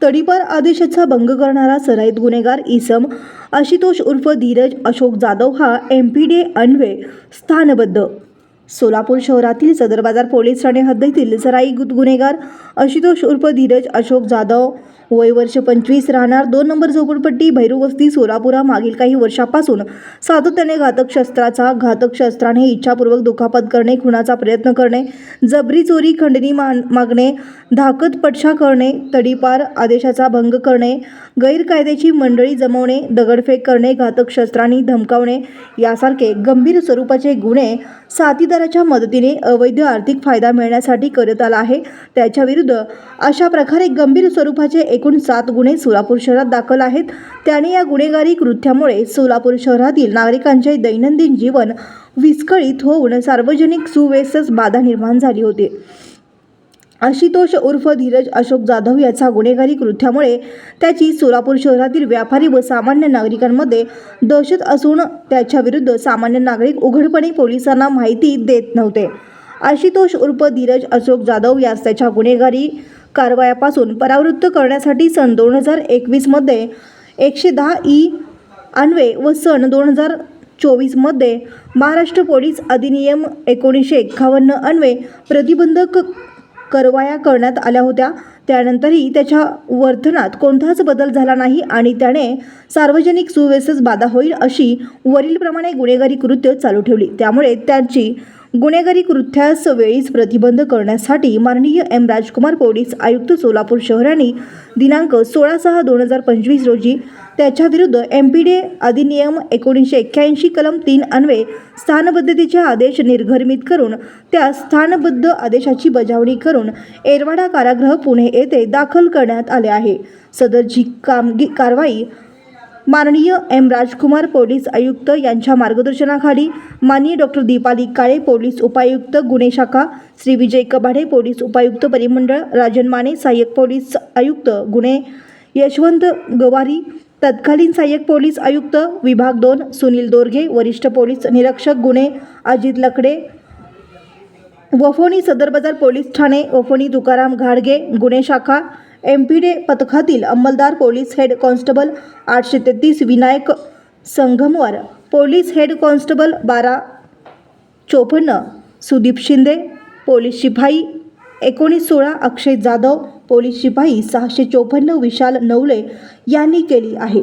तडीपार आदेशाचा भंग करणारा सराईत गुन्हेगार इसम आशुतोष उर्फ धीरज अशोक जाधव हा MPDA अन्वये स्थानबद्ध सोलापूर शहरातील सदर बाजार पोलीस ठाणे हद्दीतील सराईत गुन्हेगार आशुतोष उर्फ धीरज अशोक जाधव वय वर्ष 25 राहणार 2 नंबर झोपडपट्टी भैरू वस्ती सोलापुरा मागील काही वर्षापासून सातत्याने घातक शस्त्राने इच्छापूर्वक दुखापत करणे, खुनाचा प्रयत्न करणे, जबरी चोरी, खंडणी मागणे, धाकत पटशा करणे, तडीपार आदेशाचा भंग करणे, गैरकायद्याची मंडळी जमवणे, दगडफेक करणे, घातक शस्त्रांनी धमकावणे यासारखे गंभीर स्वरूपाचे गुन्हे साथीदाराच्या मदतीने अवैध आर्थिक फायदा मिळण्यासाठी करत आला आहे. त्याच्या विरुद्ध अशा प्रकारे गंभीर स्वरूपाचे एकूण 7 गुन्हे सोलापूर शहरात दाखल आहेत. त्याने या गुन्हेगारी कृत्यामुळे सोलापूर शहरातील नागरिकांचे दैनंदिन जीवन विस्कळीत होऊन सार्वजनिक सुव्यवस्थेस बाधा निर्माण झाली होती. आशुतोष उर्फ धीरज अशोक जाधव याचा गुन्हेगारी कृत्यामुळे त्याची सोलापूर शहरातील व्यापारी व सामान्य नागरिकांमध्ये दहशत असून त्याच्या विरुद्ध सामान्य नागरिक उघडपणे पोलिसांना माहिती देत नव्हते. आशुतोष उर्फ धीरज अशोक जाधव यास त्याच्या गुन्हेगारी कारवायापासून परावृत्त करण्यासाठी सन 2021 मध्ये 110E अन्वये व सन 2024 मध्ये महाराष्ट्र पोलीस अधिनियम 1951 अन्वये प्रतिबंधक कारवाया करण्यात आल्या होत्या. त्यानंतरही त्याच्या वर्तनात कोणताच बदल झाला नाही आणि त्याने सार्वजनिक सुव्यवस्थेस बाधा होईल अशी वरीलप्रमाणे गुन्हेगारी कृत्य चालू ठेवली. त्यामुळे त्यांची गुन्हेगारी कृत्यास वेळीच प्रतिबंध करण्यासाठी माननीय M. राजकुमार पोलीस आयुक्त सोलापूर शहर यांनी दिनांक 16/6/2025 रोजी त्याच्या विरुद्ध MPDA अधिनियम 1981 कलम 3 अन्वये स्थानबद्धतेचे आदेश निर्गमित करून त्या स्थानबद्ध आदेशाची बजावणी करून एरवाडा कारागृह पुणे येथे दाखल करण्यात आले आहे. सदरची कारवाई माननीय M. राजकुमार पोलीस आयुक्त यांच्या मार्गदर्शनाखाली माननीय डॉ. दीपाली काळे पोलीस उपायुक्त गुन्हे शाखा, श्री विजय कबाडे पोलीस उपायुक्त परिमंडळ, राजन माने सहाय्यक पोलीस आयुक्त गुन्हे, यशवंत गवारी तत्कालीन सहाय्यक पोलीस आयुक्त विभाग 2, सुनील दोरगे वरिष्ठ पोलीस निरीक्षक गुन्हे, अजित लकडे वफोनी सदर बाजार पोलीस ठाणे, वफोनी तुकाराम घाडगे गुन्हे शाखा, MPDA पथकातील अंमलदार police head constable 833 Vinayak Sangamwar, police head constable 1254 Sudeep Shinde, police शिपाई 1916 अक्षय जाधव, पोलीस शिपाई 654 विशाल नवले यांनी केली आहे.